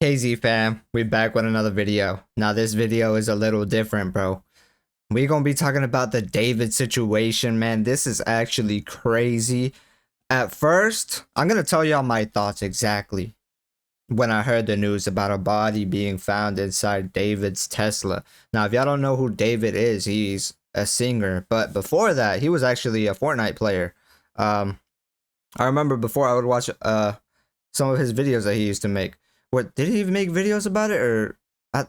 KZ fam, we back with another video. Now this video is a little different, bro. We gonna be talking about the David situation, man. This is actually crazy. At first, I'm gonna tell y'all my thoughts exactly when I heard the news about a body being found inside David's Tesla. Now, if y'all don't know who David is, he's a singer. But before that, he was actually a Fortnite player. I remember before I would watch some of his videos that he used to make. What did he even make videos about it, or I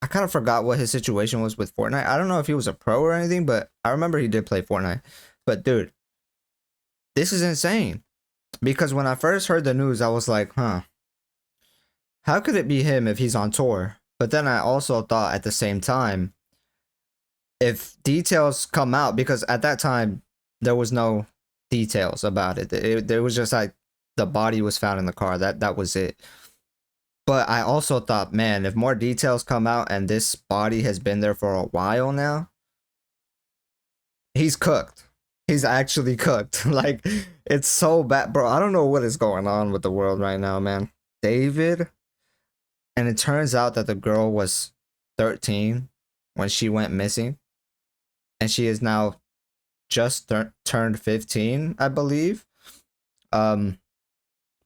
kind of forgot what his situation was with Fortnite. I don't know if he was a pro or anything, but I remember he did play Fortnite. But dude, this is insane, because when I first heard the news, I was like, huh, how could it be him if he's on tour? But then I also thought at the same time, if details come out, because at that time there was no details about it. There was just like the body was found in the car. That was it. But I also thought, man, if more details come out and this body has been there for a while now, he's cooked. He's actually cooked. Like, it's so bad, bro. I don't know what is going on with the world right now, man. David, and it turns out that the girl was 13 when she went missing, and she is now just turned 15, I believe.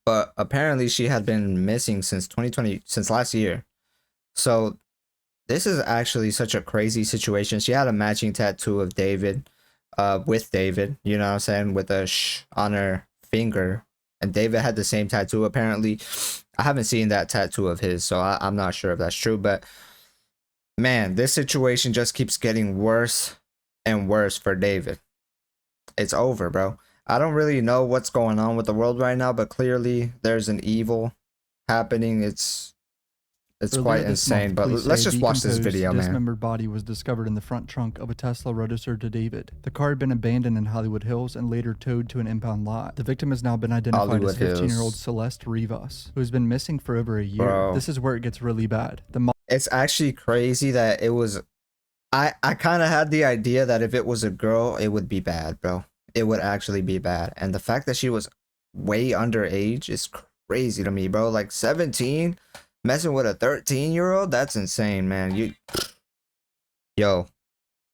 But apparently she had been missing since 2020, since last year. So this is actually such a crazy situation. She had a matching tattoo of David, with David, you know what I'm saying, with a sh on her finger. And David had the same tattoo, apparently. I haven't seen that tattoo of his, so I'm not sure if that's true. But man, this situation just keeps getting worse and worse for David. It's over, bro. I don't really know what's going on with the world right now, but clearly there's an evil happening. It's quite insane. But let's just watch this video, man. Dismembered body was discovered in the front trunk of a Tesla registered to David. The car had been abandoned in Hollywood Hills and later towed to an impound lot. The victim has now been identified as 15-year-old Celeste Rivas, who has been missing for over a year. Bro. This is where it gets really bad. It's actually crazy that it was... I kind of had the idea that if it was a girl, it would be bad, bro. It would actually be bad. And the fact that she was way underage is crazy to me, bro. Like 17 messing with a 13-year-old, that's insane, man. Yo,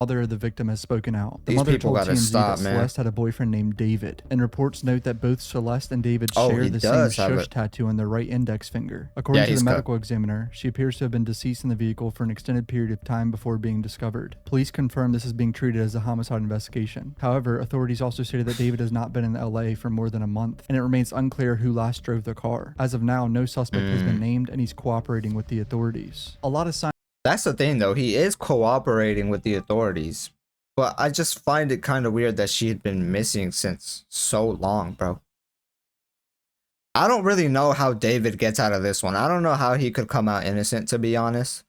Mother of the victim has spoken out. The these mother people told gotta TMZ stop, that man. Celeste had a boyfriend named David, and reports note that both Celeste and David share the same shush tattoo on their right index finger. According to the medical examiner, she appears to have been deceased in the vehicle for an extended period of time before being discovered. Police confirm this is being treated as a homicide investigation. However, authorities also stated that David has not been in LA for more than a month, and it remains unclear who last drove the car. As of now, no suspect has been named, and he's cooperating with the authorities. A lot of signs. That's the thing, though. He is cooperating with the authorities. But I just find it kind of weird that she had been missing since so long, bro. I don't really know how David gets out of this one. I don't know how he could come out innocent, to be honest.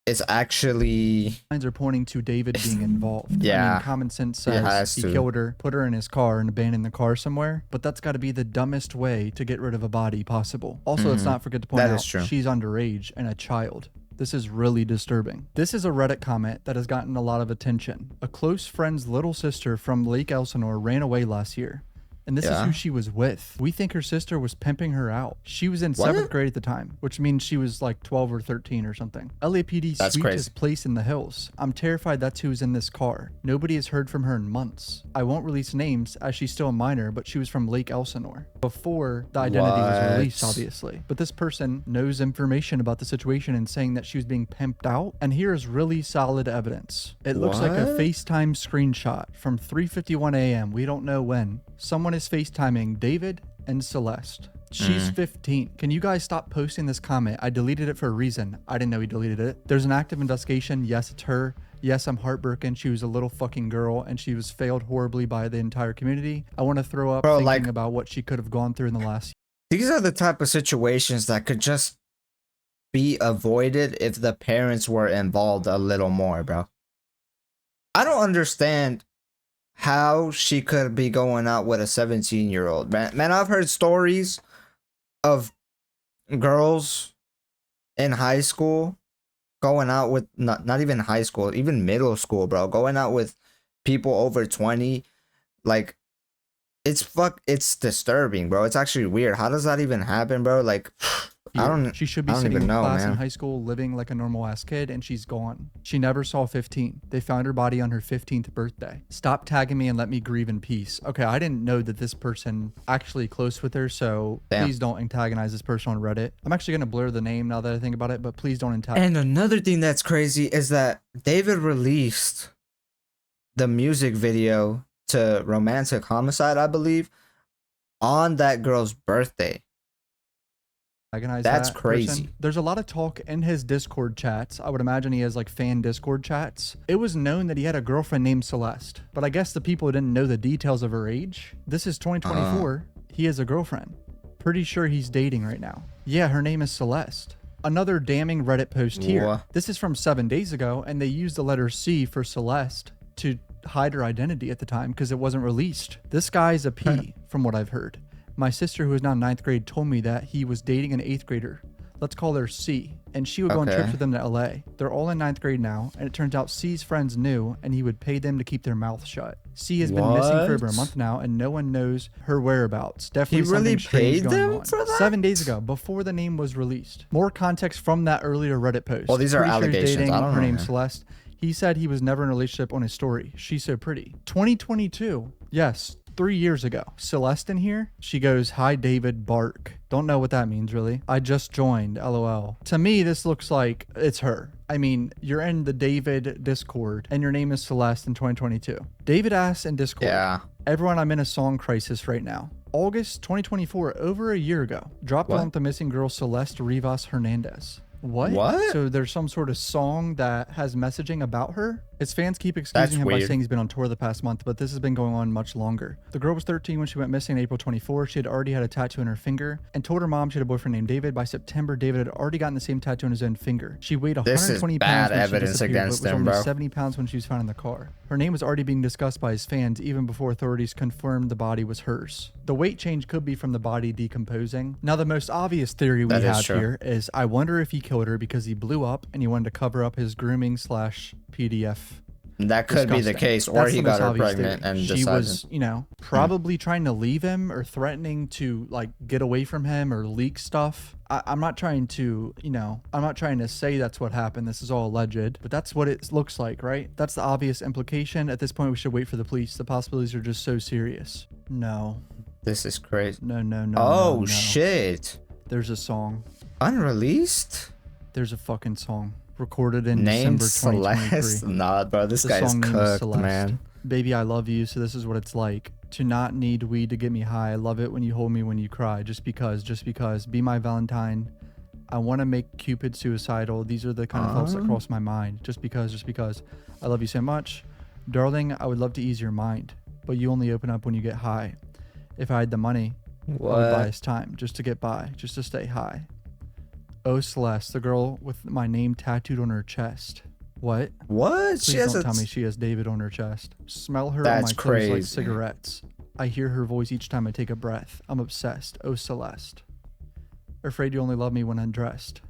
It's actually... Signs are pointing to David being involved. Yeah. I mean, common sense says he killed her, put her in his car, and abandoned the car somewhere. But that's got to be the dumbest way to get rid of a body possible. Also, let's not forget to point out she's underage and a child. This is really disturbing. This is a Reddit comment that has gotten a lot of attention. A close friend's little sister from Lake Elsinore ran away last year. And this is who she was with. We think her sister was pimping her out. She was in 7th grade at the time, which means she was like 12 or 13 or something. LAPD sweeped his place in the hills. I'm terrified that's who's in this car. Nobody has heard from her in months. I won't release names as she's still a minor, but she was from Lake Elsinore before the identity was released, obviously. But this person knows information about the situation and saying that she was being pimped out. And here is really solid evidence. It looks like a FaceTime screenshot from 3:51 a.m. We don't know when. Someone is FaceTiming David and Celeste. She's 15. Can you guys stop posting this comment? I deleted it for a reason. I didn't know he deleted it. There's an active investigation. Yes, it's her. Yes, I'm heartbroken. She was a little fucking girl and she was failed horribly by the entire community. I want to throw up thinking about what she could have gone through in the last year. These are the type of situations that could just be avoided if the parents were involved a little more, bro. I don't understand how she could be going out with a 17-year-old. Man, I've heard stories of girls in high school going out with, not even high school, even middle school, bro, going out with people over 20. Like, it's disturbing, bro. It's actually weird. How does that even happen, bro? Like She should be sitting in class in high school, living like a normal ass kid, and she's gone. She never saw 15. They found her body on her 15th birthday. Stop tagging me and let me grieve in peace. Okay, I didn't know that this person actually close with her, so please don't antagonize this person on Reddit. I'm actually gonna blur the name now that I think about it, but please don't antagonize. And another thing that's crazy is that David released the music video to Romantic Homicide, I believe, on that girl's birthday. That's crazy. Person. There's a lot of talk in his Discord chats. I would imagine he has like fan Discord chats. It was known that he had a girlfriend named Celeste, but I guess the people didn't know the details of her age. This is 2024. He has a girlfriend. Pretty sure he's dating right now. Yeah, her name is Celeste. Another damning Reddit post here. This is from 7 days ago, and they used the letter C for Celeste to hide her identity at the time because it wasn't released. This guy's a P, from what I've heard. My sister, who is now in 9th grade, told me that he was dating an 8th grader. Let's call her C. And she would go on trips with them to LA. They're all in 9th grade now, and it turns out C's friends knew, and he would pay them to keep their mouth shut. C has been missing for over a month now, and no one knows her whereabouts. Definitely something strange going on. 7 days ago, before the name was released. More context from that earlier Reddit post. Well, these are allegations. I don't know. Her name's Celeste. He said he was never in a relationship on his story. She's so pretty. 2022. Yes. 3 years ago. Celeste in here, she goes, "Hi David, bark." Don't know what that means really. I just joined, LOL. To me, this looks like it's her. I mean, you're in the David Discord and your name is Celeste in 2022. David asks in Discord, "Everyone, I'm in a song crisis right now." August 2024, over a year ago. Dropped on the missing girl Celeste Rivas Hernandez. What? So there's some sort of song that has messaging about her? His fans keep excusing him by saying he's been on tour the past month, but this has been going on much longer. The girl was 13 when she went missing in April 24. She had already had a tattoo on her finger and told her mom she had a boyfriend named David. By September, David had already gotten the same tattoo on his own finger. She weighed 120 pounds when she disappeared, but was only 70 pounds when she was found in the car. Her name was already being discussed by his fans even before authorities confirmed the body was hers. The weight change could be from the body decomposing. Now, the most obvious theory we have here is I wonder if he killed her because he blew up and he wanted to cover up his grooming / PDF. That could be the case, or he got her pregnant and she was, you know, probably trying to leave him or threatening to like get away from him or leak stuff. I'm not trying to, you know, I'm not trying to say that's what happened. This is all alleged, but that's what it looks like, right? That's the obvious implication. At this point, we should wait for the police. The possibilities are just so serious. No. This is crazy. No. Oh, shit. There's a song. Unreleased? There's a fucking song. Recorded in December 2023. Celeste? Nah, bro, this guy is cooked, man. Baby, I love you, so this is what it's like. To not need weed to get me high. I love it when you hold me when you cry. Just because. Be my Valentine. I want to make Cupid suicidal. These are the kind of thoughts that cross my mind. Just because. I love you so much. Darling, I would love to ease your mind, but you only open up when you get high. If I had the money, I would buy us time just to get by, just to stay high. Oh, Celeste, the girl with my name tattooed on her chest. What? Please don't tell me she has David on her chest. Smell her on my clothes like cigarettes. I hear her voice each time I take a breath. I'm obsessed. Oh, Celeste. Afraid you only love me when undressed.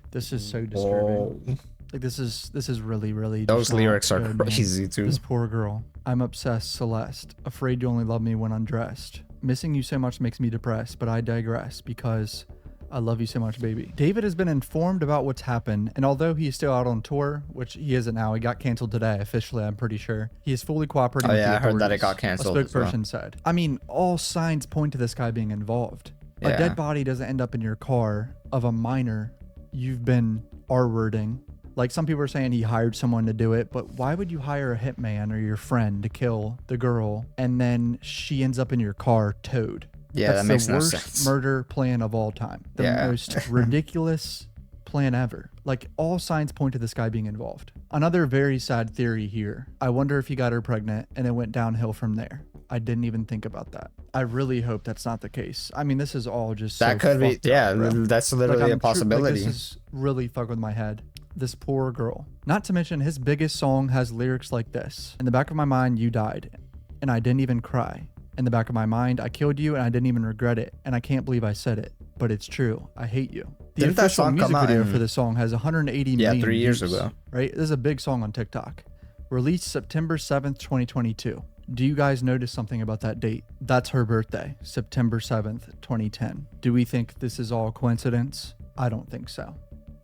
This is so disturbing. Like this is really, really. Those lyrics are crazy too. This poor girl. I'm obsessed, Celeste. Afraid you only love me when undressed. Missing you so much makes me depressed, but I digress because I love you so much, baby. David has been informed about what's happened, and although he is still out on tour, which he isn't now, he got canceled today officially, I'm pretty sure. He is fully cooperating with the authorities. I heard that it got canceled. A spokesperson said. I mean, all signs point to this guy being involved. A dead body doesn't end up in your car of a minor you've been R-wording. Like some people are saying he hired someone to do it, but why would you hire a hitman or your friend to kill the girl and then she ends up in your car towed? Yeah, that makes no sense. That's the worst murder plan of all time. The most ridiculous plan ever. Like all signs point to this guy being involved. Another very sad theory here. I wonder if he got her pregnant and it went downhill from there. I didn't even think about that. I really hope that's not the case. I mean, this is all just that could be. Yeah, that's literally a possibility. This is really fuck with my head. This poor girl. Not to mention his biggest song has lyrics like this. In the back of my mind, you died, and I didn't even cry. In the back of my mind, I killed you and I didn't even regret it. And I can't believe I said it, but it's true. I hate you. The official music video for this song has 180 million 3 years ago. Right? This is a big song on TikTok. Released September 7th, 2022. Do you guys notice something about that date? That's her birthday, September 7th, 2010. Do we think this is all coincidence? I don't think so.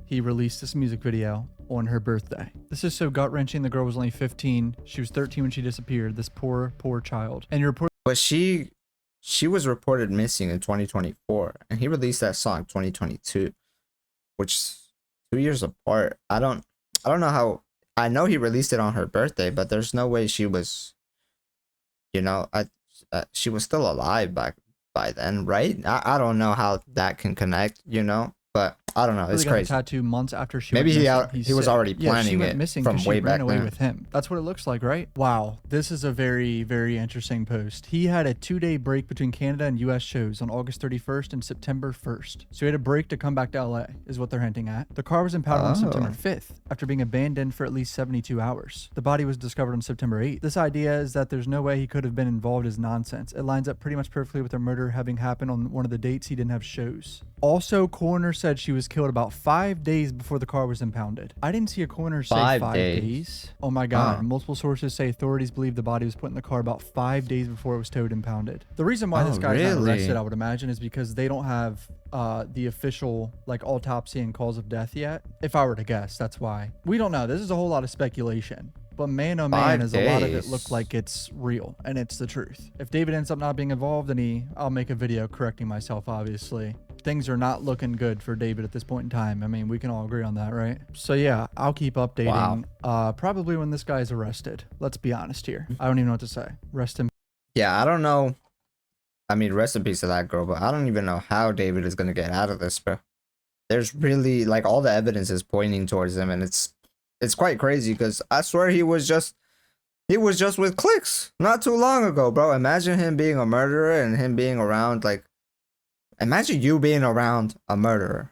He released this music video on her birthday. This is so gut-wrenching. The girl was only 15. She was 13 when she disappeared. This poor child. And but she was reported missing in 2024, and he released that song 2022, which is 2 years apart. I don't know how. I know he released it on her birthday, but there's no way she was, you know, she was still alive by then, right? I don't know how that can connect, you know. But I don't know. It's crazy. Tattoo months after she maybe went he was already planning it missing from way she ran back away then. with him. That's what it looks like, right? Wow, this is a very, very interesting post. He had a 2-day break between Canada and U.S. shows on August 31st and September 1st. So he had a break to come back to L.A. is what they're hinting at. The car was impounded on September 5th after being abandoned for at least 72 hours. The body was discovered on September 8th. This idea is that there's no way he could have been involved is nonsense. It lines up pretty much perfectly with the murder having happened on one of the dates he didn't have shows. Also, coroner said she was killed about 5 days before the car was impounded. I didn't see a coroner say 5 days. Oh my God. Multiple sources say authorities believe the body was put in the car about 5 days before it was towed impounded. The reason why this guy's not arrested, I would imagine, is because they don't have the official like autopsy and cause of death yet. If I were to guess, that's why. We don't know. This is a whole lot of speculation. But man, oh man, is a lot of it look like it's real and it's the truth. If David ends up not being involved, then I'll make a video correcting myself, obviously. Things are not looking good for David at this point in time. I mean, we can all agree on that, right? So yeah, I'll keep updating probably when this guy's arrested. Let's be honest here. I don't even know what to say. Rest in. Yeah, I don't know. I mean, rest in peace to that girl, but I don't even know how David is going to get out of this, bro. There's really, like, all the evidence is pointing towards him, and it's quite crazy because I swear he was just with clicks not too long ago, bro. Imagine him being a murderer and him being around, like, imagine you being around a murderer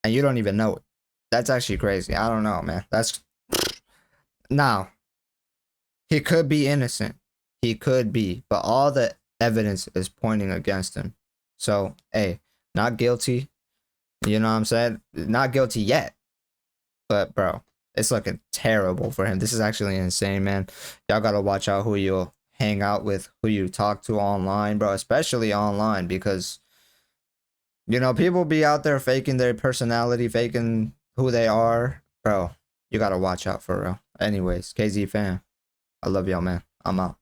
and you don't even know it. That's actually crazy. I don't know, man. That's now he could be innocent. He could be, but all the evidence is pointing against him. So, hey, not guilty. You know what I'm saying? Not guilty yet. But, bro, it's looking terrible for him. This is actually insane, man. Y'all gotta watch out who you hang out with, who you talk to online, bro. Especially online, because, you know, people be out there faking their personality, faking who they are. Bro, you gotta watch out for real. Anyways, KZ fam, I love y'all, man. I'm out.